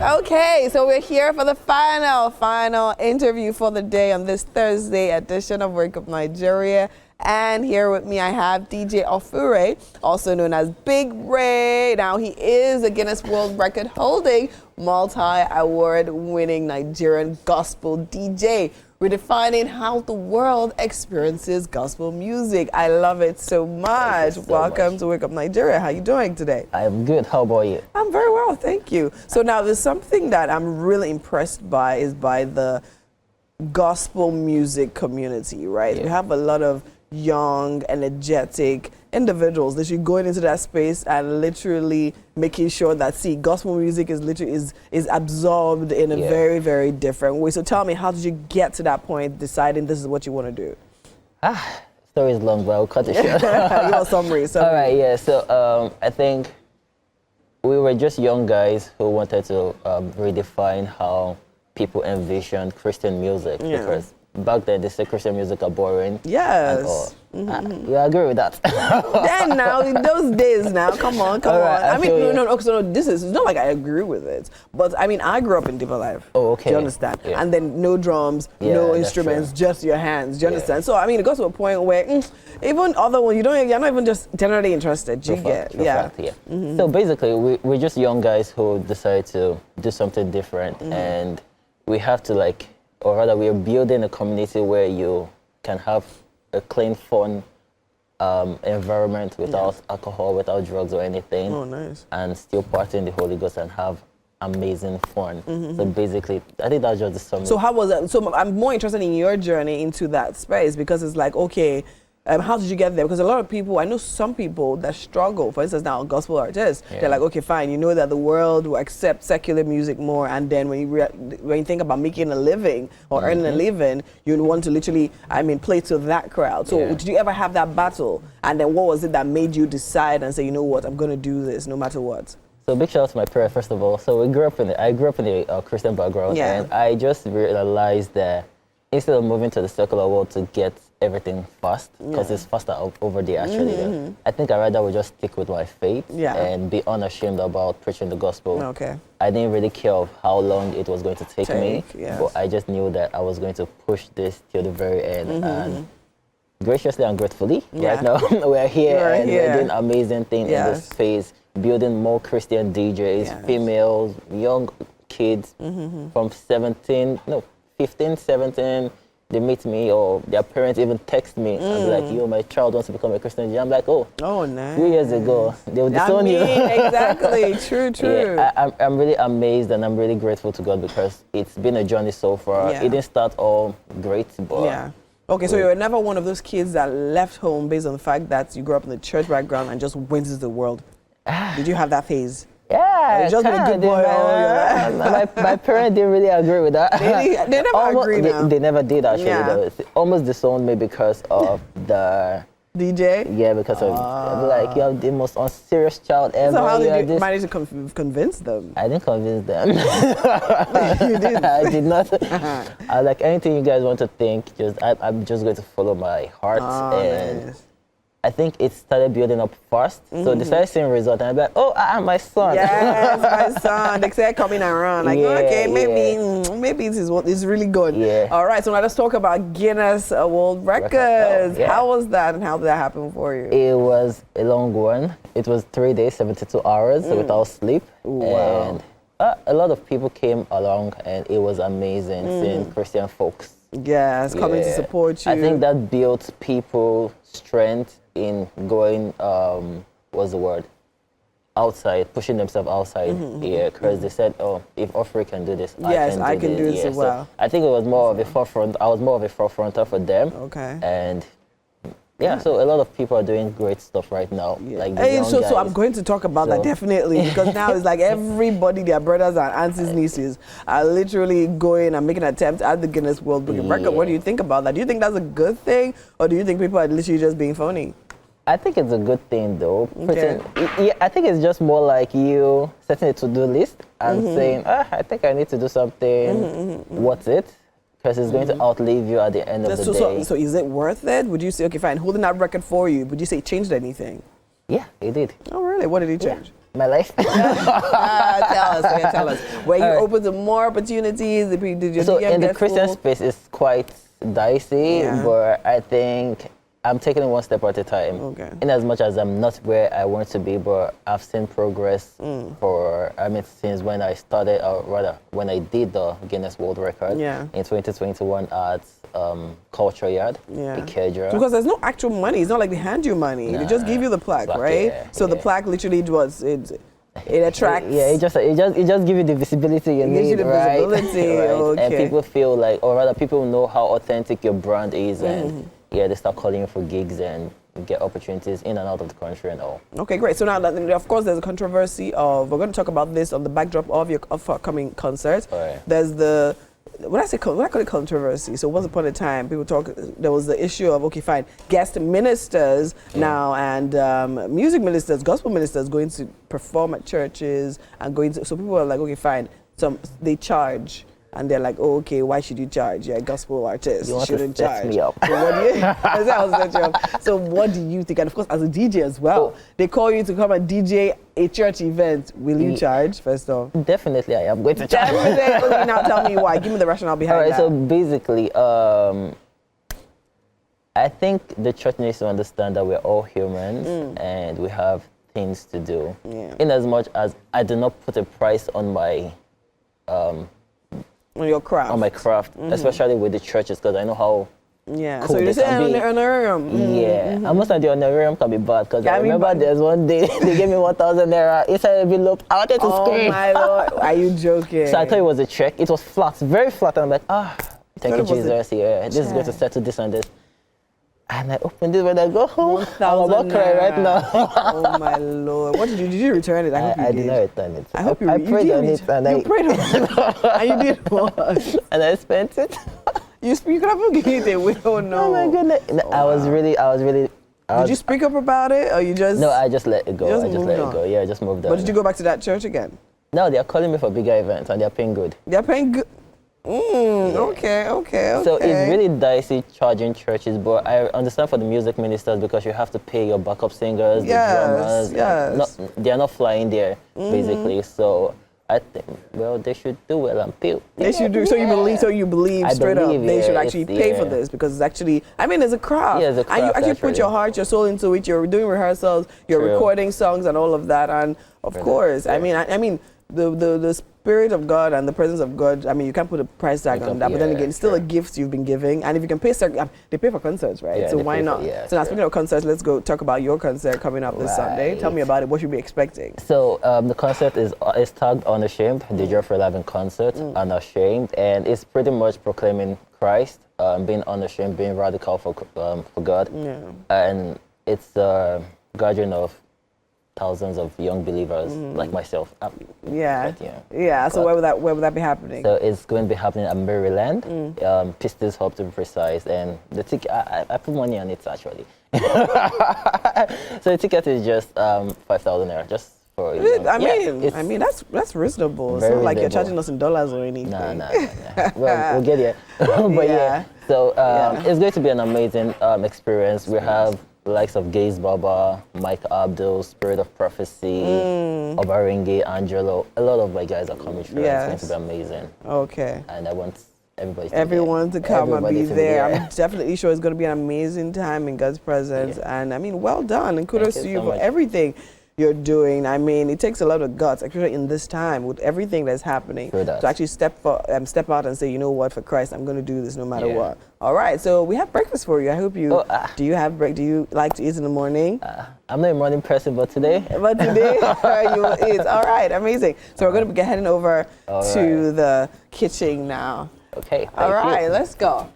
Okay, so we're here for the final interview for the day on this Thursday edition of Wake Up Nigeria. And here with me I have DJ Horphuray, also known as Big Ray. Now he is a Guinness World Record holding multi-award winning Nigerian gospel DJ, redefining how the world experiences gospel music. I love it so much. Welcome to Wake Up Nigeria. How are you doing today? I am good. How about you? I'm very well, thank you. So now there's something that I'm really impressed by is by the gospel music community, right? Yeah. We have a lot of young, energetic individuals literally going into that space and literally making sure that, see, gospel music is literally is absorbed in a very, very different way. So tell me, how did you get to that point, deciding this is what you want to do? Story is long, but I'll cut it short. Your summary. All right, yeah. So I think we were just young guys who wanted to redefine how people envision Christian music, because back then they said Christian music are boring. Yes. You agree with that? Then now, in those days now, come on. Right, I mean, no, so this is, it's not like I agree with it, but I mean, I grew up in deeper life. Oh, okay. Do you understand? Yeah. And then no drums, no instruments, just your hands. Do you understand? So, I mean, it got to a point where even other one, you're not even just generally interested. Do you get? So basically, we're just young guys who decided to do something different, and we have to or rather, we are building a community where you can have a clean, fun environment without alcohol, without drugs or anything. Oh, nice. And still party in the Holy Ghost and have amazing fun. So basically, I think that's just the summary. So how was that? So I'm more interested in your journey into that space, because it's like, okay, how did you get there? Because a lot of people, I know some people that struggle. For instance, now gospel artists, they're like, okay, fine, you know that the world will accept secular music more, and then when you think about making a living or earning a living, you want to literally, play to that crowd. So did you ever have that battle? And then what was it that made you decide and say, you know what, I'm going to do this no matter what? So big shout out to my parents, first of all. So I grew up in a Christian background, and I just realized that instead of moving to the secular world to get everything fast, because it's faster over there actually. I think I rather would just stick with my faith and be unashamed about preaching the gospel. Okay. I didn't really care of how long it was going to take me, but I just knew that I was going to push this till the very end. And graciously and gratefully, right now we're here and we're doing amazing things in this space, building more Christian DJs, females, young kids from 15, 17, they meet me, or their parents even text me and be like, yo, my child wants to become a Christian DJ. I'm like, oh, nice. 3 years ago, they would disown you. Exactly, true. I'm really amazed and I'm really grateful to God, because it's been a journey so far. It didn't start all great, but... Okay, so you were never one of those kids that left home based on the fact that you grew up in the church background and just went into the world. Did you have that phase? Yeah, just been a good boy. My parents didn't really agree with that. They never agreed. They never did actually. They almost disowned me because of the DJ. Yeah, because of you have the most unserious child ever. So how did you manage to convince them? I didn't convince them. You didn't. I did not. I like anything you guys want to think. I'm just going to follow my heart and. I think it started building up fast. So they started seeing results, and I'm like, oh, my son. Yes, my son. They started coming around. Like, okay, maybe this is what is really good. Yeah. All right, so now let's talk about Guinness World Records. How was that, and how did that happen for you? It was a long one. It was 3 days, 72 hours without sleep. Wow. And a lot of people came along, and it was amazing seeing Christian folks. Yes, coming to support you. I think that built people's strength in going, outside, pushing themselves outside here, because they said, oh, if Horphuray can do this, I can do this as well. So I think it was more of a forefront. I was more of a forefronter for them. Okay. And so a lot of people are doing great stuff right now. Like so I'm going to talk about that definitely, because now it's like everybody, their brothers and aunties, nieces are literally going and making attempts at the Guinness World Record. What do you think about that? Do you think that's a good thing, or do you think people are literally just being phony? I think it's a good thing, though. I think it's just more like you setting a to-do list and saying, I think I need to do something. What's it? Because it's going to outlive you at the end of the day. So is it worth it? Would you say, okay, fine, holding that record for you, would you say it changed anything? Yeah, it did. Oh, really? What did it change? my life. Tell us. Were you open to more opportunities? Did you so in the Christian space, it's quite dicey, but I think I'm taking it one step at a time. Okay. In as much as I'm not where I want to be, but I've seen progress since when I started, or rather, when I did the Guinness World Record in 2021 at Culture Yard in Kedra. Because there's no actual money. It's not like they hand you money. They just give you the plaque, right? So the plaque literally it attracts. Yeah, it just gives you the visibility you need, right? Visibility, right? Okay. And people feel like, or rather, people know how authentic your brand is, and they start calling you for gigs and get opportunities in and out of the country and all. Okay, great. So now, of course, there's a controversy of, we're going to talk about this on the backdrop of your upcoming concert. There's the, when I call it controversy, so once upon a time, there was the issue of, okay, fine, guest ministers now and music ministers, gospel ministers going to perform at churches and so people are like, okay, fine, they charge. And they're like, oh, okay, why should you charge? You're a gospel artist. You shouldn't charge. Me up. So what do you think? And of course, as a DJ as well, they call you to come and DJ a church event. Will you charge, first off? Definitely, I am going to charge. Definitely. Now tell me why. Give me the rationale behind that. So basically, I think the church needs to understand that we're all humans and we have things to do. In as much as I do not put a price on my on your craft. On my craft, especially with the churches, because I know how cool so you say honorarium. Almost like the honorarium can be bad, because I remember there's one day they gave me 1,000 naira inside a envelope. I wanted to scream. Oh my Lord, are you joking? So I thought it was a check. It was flat, very flat, and I'm like, thank you, Jesus. This is going to settle this and this. And I opened it when I go home. I'm about to cry right now. Oh my Lord! What did you return it? I did not return it. I hope you prayed on it, and you prayed on it, and you did what? And I spent it. You could have given it away. Oh no! Oh my goodness! I was really. Did you speak up about it, or you just? No, I just let it go. I just let it go. Yeah, I just moved on. But did you go back to that church again? No, they are calling me for bigger events, and they are paying good. They are paying good. Okay. So it's really dicey charging churches, but I understand for the music ministers because you have to pay your backup singers, the drummers. They are not flying there, basically. So I think, they should do well and pay. They should do. So you believe straight up they should actually pay for this, because it's actually, it's a craft. Yeah, it's a craft. And you actually put your heart, your soul into it. You're doing rehearsals, you're recording songs and all of that. And of course, I mean, the Spirit of God and the presence of God, you can't put a price tag on that, but then again, it's still a gift you've been giving. And if you can pay, they pay for concerts, right? Yeah, so why not? So now, speaking of concerts, let's go talk about your concert coming up this Sunday. Tell me about it. What should we be expecting? So the concert is tagged Unashamed, the Horphuray Live in concert, Unashamed, and it's pretty much proclaiming Christ, being unashamed, being radical for God. And it's a gathering of thousands of young believers like myself. So where would that be happening? So it's going to be happening at Maryland, Pistols Hub to be precise, and the ticket, I put money on it actually. So the ticket is just 5,000 naira, just for that's reasonable. It's not like you're charging us in dollars or anything. No. Well, we'll get there. But so it's going to be an amazing experience. We have the likes of Gaze Baba, Mike Abdul, Spirit of Prophecy, Obarenge, Angelo. A lot of my guys are coming through. It's going to be amazing. Okay. And I want everyone to come and be there. I'm definitely sure it's going to be an amazing time in God's presence. And well done, and kudos to you for everything you're doing. It takes a lot of guts, actually, in this time with everything that's happening, to actually step out and say, you know what, for Christ, I'm going to do this no matter what. All right, so we have breakfast for you. I hope you. Do you have break? Do you like to eat in the morning? I'm not a morning person, but today. You will eat. All right, amazing. So we're going to be heading over to the kitchen now. Okay. All right, let's go.